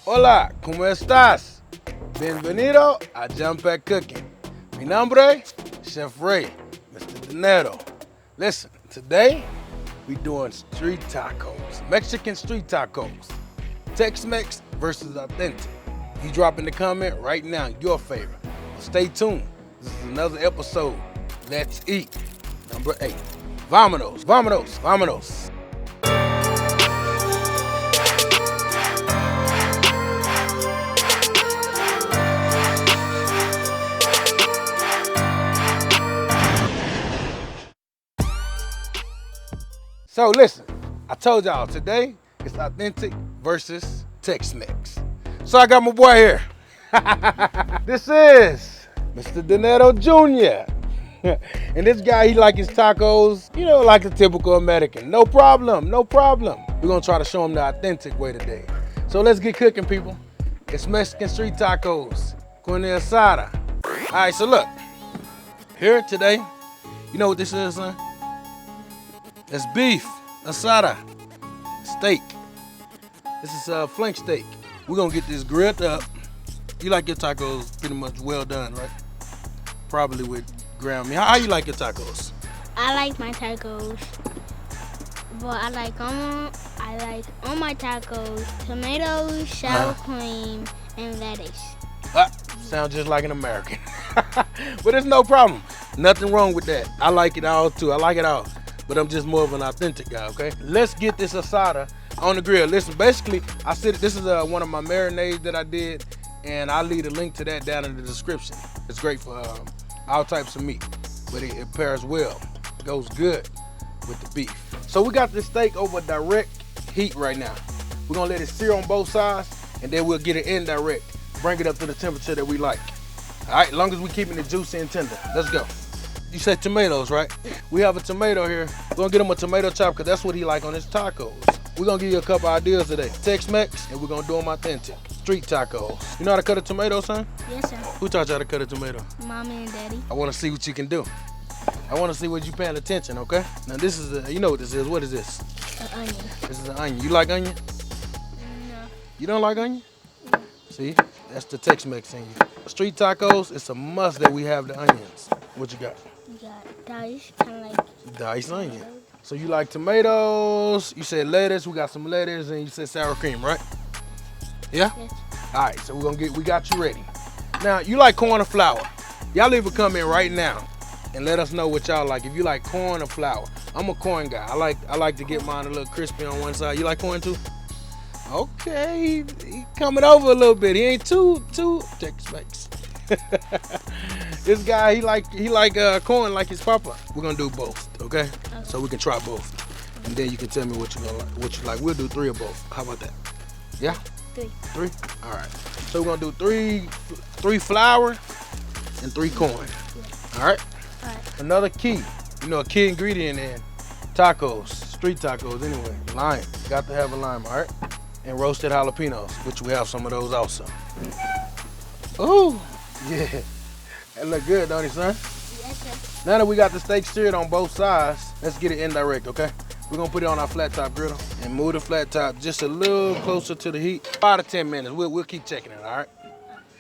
Hola, ¿cómo estás? Bienvenido a Jump Cooking. Mi nombre, Chef Ray, Mr. Dinero. Listen, today we doing street tacos, Mexican street tacos. Tex-MEX versus authentic. You drop in the comment right now your favorite. Stay tuned. This is another episode. Let's eat. Number 8. Vámonos, vámonos, vámonos. So listen, I told y'all today it's authentic versus Tex-MEX. So I got my boy here. This is Mr. Dinero Jr. And this guy, he like his tacos, you know, like the typical American. No problem, no problem. We're gonna try to show him the authentic way today. So let's get cooking, people. It's Mexican street tacos, carne asada. All right, so look, here today, you know what this is, son? That's beef, asada, steak. This is flank steak. We're gonna get this grilled up. You like your tacos pretty much well done, right? Probably with ground meat. How you like your tacos? I like my tacos, but I like on my tacos tomatoes, sour cream, and lettuce. Sounds just like an American. But it's no problem. Nothing wrong with that. I like it all too. I like it all. But I'm just more of an authentic guy, okay? Let's get this asada on the grill. Listen, basically, this is one of my marinades that I did, and I'll leave a link to that down in the description. It's great for all types of meat, but it pairs well. It goes good with the beef. So we got this steak over direct heat right now. We're gonna let it sear on both sides, and then we'll get it indirect. Bring it up to the temperature that we like. All right, as long as we're keeping it juicy and tender. Let's go. You said tomatoes, right? We have a tomato here. We're gonna get him a tomato chop because that's what he like on his tacos. We're gonna give you a couple ideas today. Tex-Mex, and we're gonna do them authentic. Street tacos. You know how to cut a tomato, son? Yes, sir. Who taught you how to cut a tomato? Mommy and Daddy. I wanna see what you can do. I wanna see what you paying attention, okay? Now this is, you know what this is. What is this? An onion. This is an onion. You like onion? No. You don't like onion? See, that's the Tex-Mex in you. Street tacos, it's a must that we have the onions. What you got? You got diced, kind of like Diced onion. So you like tomatoes, you said lettuce, we got some lettuce, and you said sour cream, right? Yeah? Yes. All right, so we got you ready. Now, you like corn or flour? Y'all leave a comment right now and let us know what y'all like. If you like corn or flour. I'm a corn guy. I like to get mine a little crispy on one side. You like corn too? Okay, he coming over a little bit. He ain't too Tex-Mex. This guy, he like corn like his papa. We're gonna do both, okay? So we can try both, and then you can tell me what you gonna like, what you like. We'll do 3 of both. How about that? Yeah. 3. 3. All right. So we're gonna do 3 flour and 3 corn. Yeah. All right. All right. Another key, you know, a key ingredient in tacos, street tacos anyway. Lime. Got to have a lime. All right. And roasted jalapenos, which we have some of those also. Ooh, yeah. That look good, don't it, son? Yes, sir. Now that we got the steak seared on both sides, let's get it indirect, okay? We're gonna put it on our flat top griddle and move the flat top just a little closer to the heat. 5 to 10 minutes, we'll keep checking it, all right?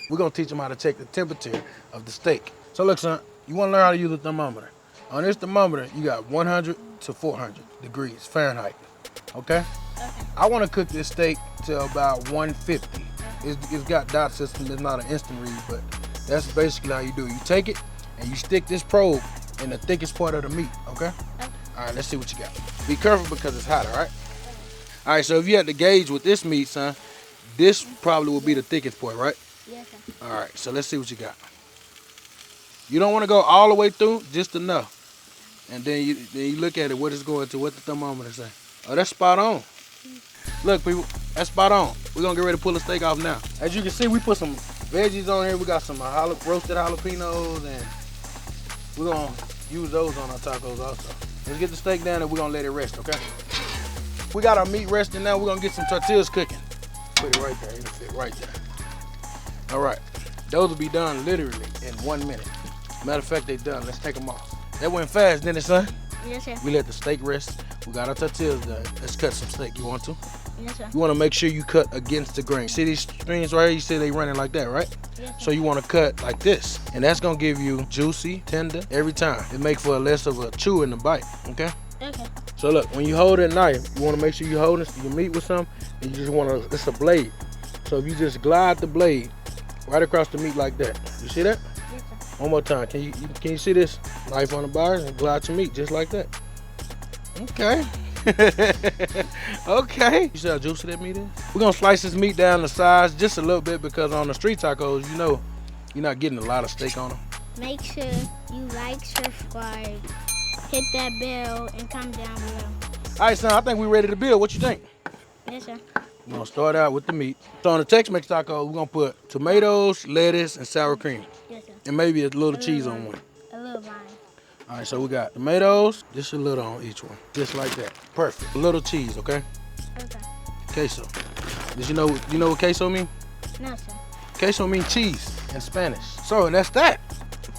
We're gonna teach them how to check the temperature of the steak. So look, son, you wanna learn how to use a thermometer. On this thermometer, you got 100 to 400 degrees Fahrenheit, okay? I want to cook this steak to about 150. It's got dot system. It's not an instant read, but that's basically how you do it. You take it and you stick this probe in the thickest part of the meat, okay? All right, let's see what you got. Be careful because it's hot, all right? All right, so if you had to gauge with this meat, son, this probably will be the thickest part, right? Yes, sir. All right, so let's see what you got. You don't want to go all the way through, just enough. And then you look at it, what it's going to, what the thermometer say. Oh, that's spot on. Look, people, that's spot on. We're gonna get ready to pull the steak off now. As you can see, we put some veggies on here. We got some roasted jalapenos, and we're gonna use those on our tacos also. Let's get the steak down and we're gonna let it rest, okay? We got our meat resting now. We're gonna get some tortillas cooking. Put it right there, it'll fit right there. All right, those will be done literally in 1 minute. Matter of fact, they done. Let's take them off. That went fast, didn't it, son? Yes, sir. We let the steak rest. We got our tortillas done. Let's cut some steak. You want to? Yes, sir. You want to make sure you cut against the grain. See these strings right here? You see they running like that, right? Yes, So you want to cut like this, and that's gonna give you juicy, tender every time. It make for a less of a chew in the bite. Okay. Okay. So look, when you hold a knife, you want to make sure you hold your meat with something, and you just want to. It's a blade. So if you just glide the blade right across the meat like that, you see that? Yes, sir. One more time. Can you see this? Knife on the bars and glide your meat just like that. Okay. Okay. You see how juicy that meat is? We're gonna slice this meat down to size just a little bit because on the street tacos, you know, you're not getting a lot of steak on them. Make sure you like, subscribe, hit that bell, and comment down below. All right, son. I think we're ready to build. What you think? Yes, sir. We're gonna start out with the meat. So on the Tex-Mex taco, we're gonna put tomatoes, lettuce, and sour cream, Yes, sir. and maybe a little cheese on one. A little lime. All right, so we got tomatoes, just a little on each one, just like that. Perfect. A little cheese, okay? Okay. Queso. Did you know what queso mean? No, sir. Queso means cheese in Spanish. So that's that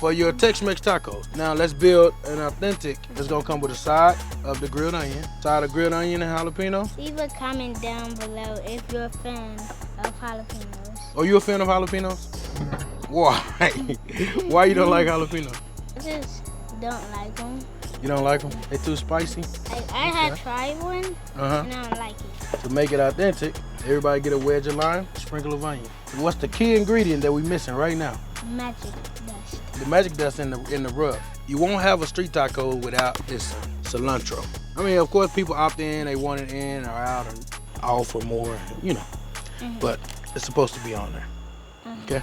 for your Tex-Mex tacos. Now let's build an authentic. It's gonna come with a side of the grilled onion, side of grilled onion and jalapeno. Leave a comment down below if you're a fan of jalapenos. Are you a fan of jalapenos? Why? Why you don't like jalapenos? I just don't like them. You don't like them? They too spicy? I had tried one, and I don't like it. To make it authentic, everybody get a wedge of lime, a sprinkle of onion. What's the key ingredient that we missing right now? Magic dust. The magic dust in the rub. You won't have a street taco without this cilantro. I mean, of course, people opt in, they want it in or out and off or more, you know. But it's supposed to be on there, okay?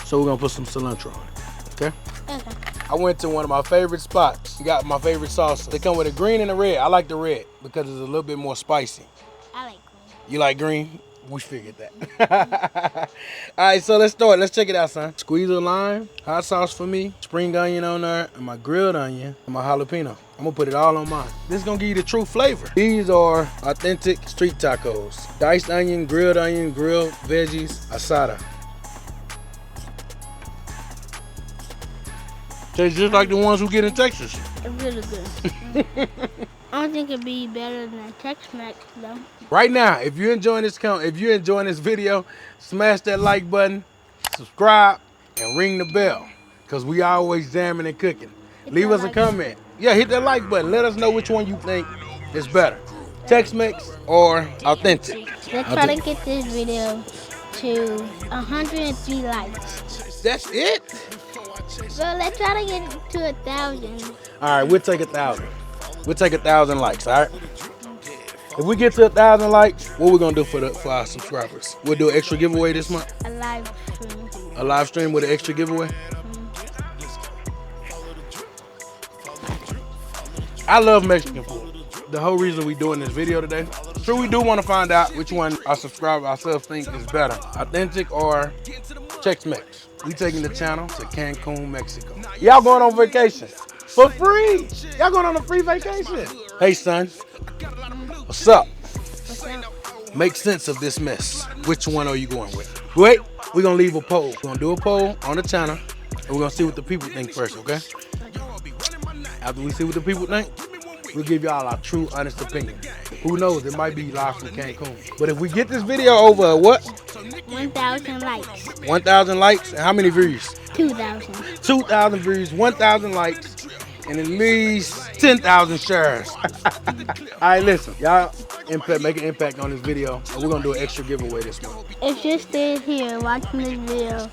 So we're gonna put some cilantro on it, okay? Okay. I went to one of my favorite spots. You got my favorite salsa. They come with a green and a red. I like the red because it's a little bit more spicy. I like green. You like green? We figured that. All right, so let's start. Let's check it out, son. Squeeze a lime, hot sauce for me, spring onion on there, and my grilled onion, and my jalapeno. I'm gonna put it all on mine. This is gonna give you the true flavor. These are authentic street tacos. Diced onion, grilled veggies, asada. Tastes just like the ones who get in Texas. It's really good. I don't think it'd be better than Tex-Mex though. Right now, if you're enjoying this video, smash that like button, subscribe, and ring the bell, cause we always jamming and cooking. Leave us a comment. Yeah, hit that like button. Let us know which one you think is better, Tex-Mex or authentic. Let's try to get this video to 103 likes. That's it. So let's try to get to 1,000. All right, we'll take 1,000. We'll take 1,000 likes. All right. If we get to 1,000 likes, what we gonna do for our subscribers? We'll do an extra giveaway this month. A live stream. A live stream with an extra giveaway. I love Mexican food. The whole reason we doing this video today. Sure, we do want to find out which one our subscribers ourselves think is better, authentic or Tex-Mex. We taking the channel to Cancun, Mexico. Y'all going on vacation for free. Y'all going on a free vacation. Hey, son. What's up? What's up? Make sense of this mess. Which one are you going with? Wait, we're going to leave a poll. We're going to do a poll on the channel, and we're going to see what the people think first, okay? After we see what the people think, we'll give y'all our true, honest opinion. Who knows, it might be live from Cancun. But if we get this video over what? 1,000 likes. 1,000 likes, and how many views? 2,000. 2,000 views, 1,000 likes, and at least 10,000 shares. All right, listen, y'all make an impact on this video, and we're gonna do an extra giveaway this month. If you're still here watching this video,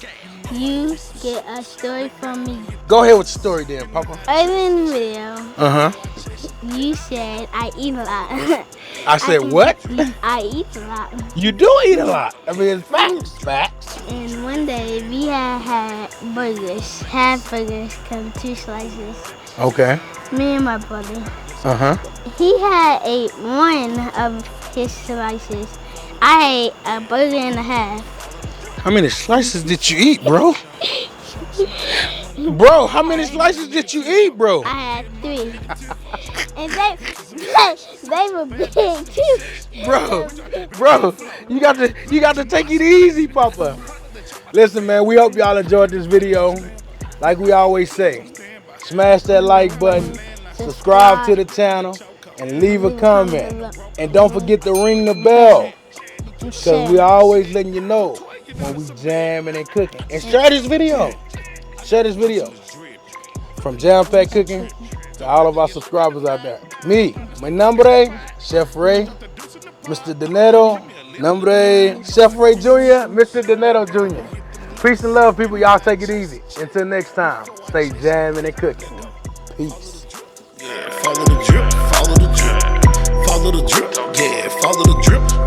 you get a story from me. Go ahead with your story then, Papa. Earlier in the video, you said I eat a lot. I said what? I eat a lot. You do eat a lot. I mean, it's facts. Facts. And one day we had burgers, hamburgers, come 2 slices. Okay. Me and my brother. He had ate one of his slices. I ate a burger and a half. How many slices did you eat, bro? Bro, how many slices did you eat, bro? I had 3. And they were big too. Bro, you got to take it easy, Papa. Listen, man, we hope y'all enjoyed this video. Like we always say, smash that like button, subscribe to the channel, and leave a comment. And don't forget to ring the bell, because we always letting you know when we jamming and cooking. And share this video. Share this video. From Jam Pack Cooking to all of our subscribers out there. Mi nombre, Chef Ray, Mr. Donato, nombre, Chef Ray Jr., Mr. Donato Jr. Peace and love, people. Y'all take it easy. Until next time, stay jamming and cooking. Peace. Yeah, follow the drip, follow the drip, follow the drip, yeah, follow the drip.